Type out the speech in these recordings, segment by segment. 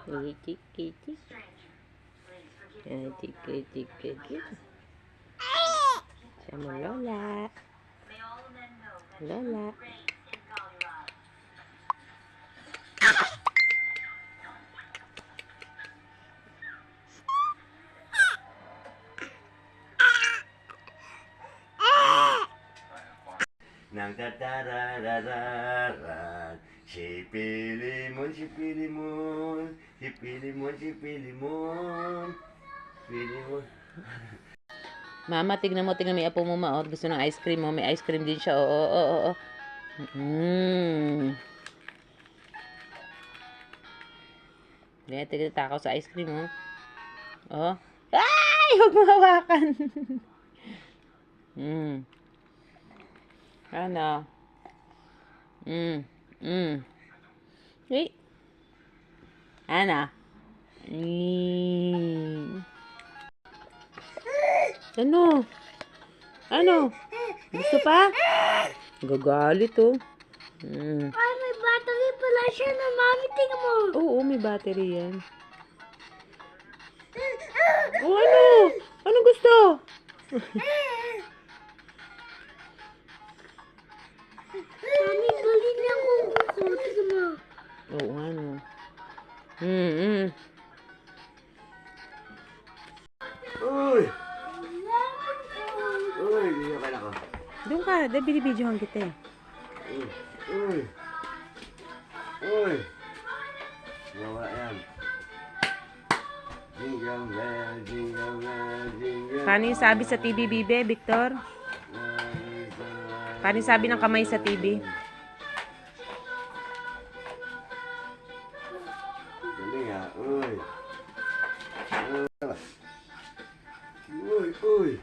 Tiki-tiki. Tiki-tiki. Siya mo, Lola. Lola. Nang tatararararan, sipilimon, sipilimon, sipilimon, sipilimon, sipilimon. Mama, tignan mo may apo mo, ma. Oh. Gusto ng ice cream mo. May ice cream din siya. Oo. Tignan takaw sa ice cream, oh. Oh. Ay! Huwag mo hawakan. Ano? Hey. Ano? Ano? Gusto pa? Gagalit, oh. Ay, may battery pala siya na, mami. Tingnan mo. Oo, may battery yan. Oh, ano? Ano gusto? Mami, bali na ako. Tingnan mo. Oo, ano? Uy! Uy, bigyan ka na ko. Doon ka, dahil binibidyohan kita eh. Uy! Gawa yan. Jingle bell, jingle bell, jingle bell. Paano yung sabi sa TV, Bibe, Victor? Paano yung sabi ng kamay sa TV? Galing ha, uy. Uy.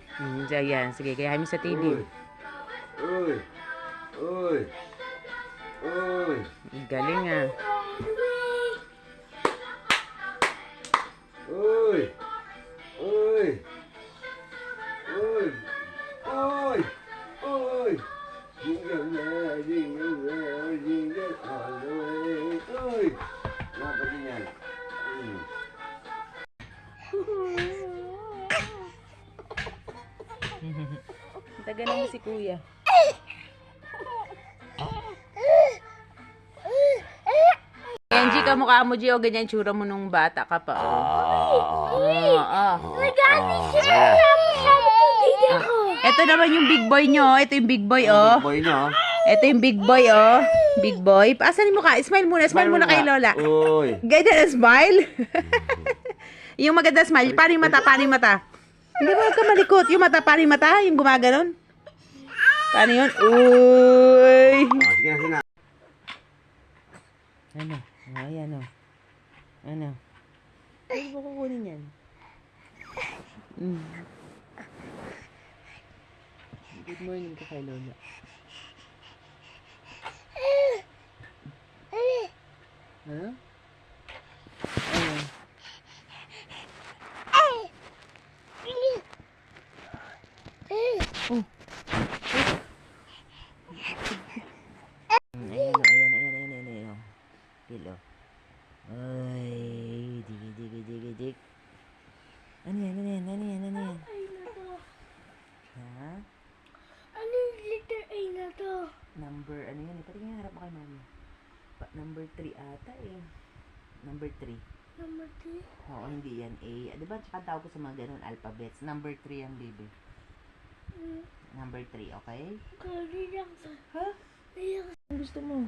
Yan, sige, kaya mo sa TV. Uy. Galing ah. Uy. Jingle bell, jingle bell, jingle all the way. Uy. Dapat din yan. Tagalan mo si kuya. Kenji, kamukha mo, Gio. Ganyan tsura mo nung bata ka pa. Nagani siya. Tingnan ko. Ito naman yung big boy nyo. Ito yung big boy, oh. Boy no? Ito yung big boy, oh. Big boy. Asan mo ka? Smile muna. Smile muna kay Lola. Uy. Ganyan na smile. Yung maganda smile. Paano yung mata? Hindi mo ka malikot. Yung mata, paano yung mata? Yung gumaganon. Paano yun? Uy. Sige na. Ano? Ay, ano? Ano mo kukunin yan? Good morning ka kay Lola. Ano? Ano? Ayan. Pilo. Ay, dig. Ano yan? Ha? Ano yung letter A na to? Number, ano yan? Pati nga harap mo kay mami. Number 3 ata eh. Number 3. Number 3? Oo, hindi yan A. Diba, tsaka tawag ko sa mga ganun alphabets. Number 3 ang baby. Number 3, okay? Kalilang ka. Ha? Ano gusto mo?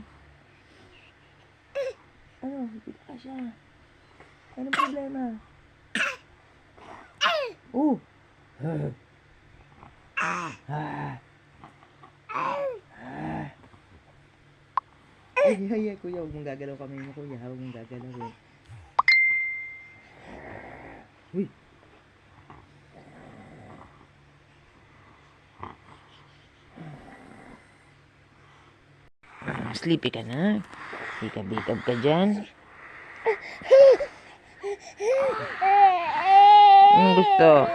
Ano? Bigla ka siya. Anong problema? Oh! Ay, kuya, huwag mong gagalaw kamay mo, kuya. Huwag mong gagalaw. Uy! Sleepy ka na. Bikab ka dyan. Anong gusto?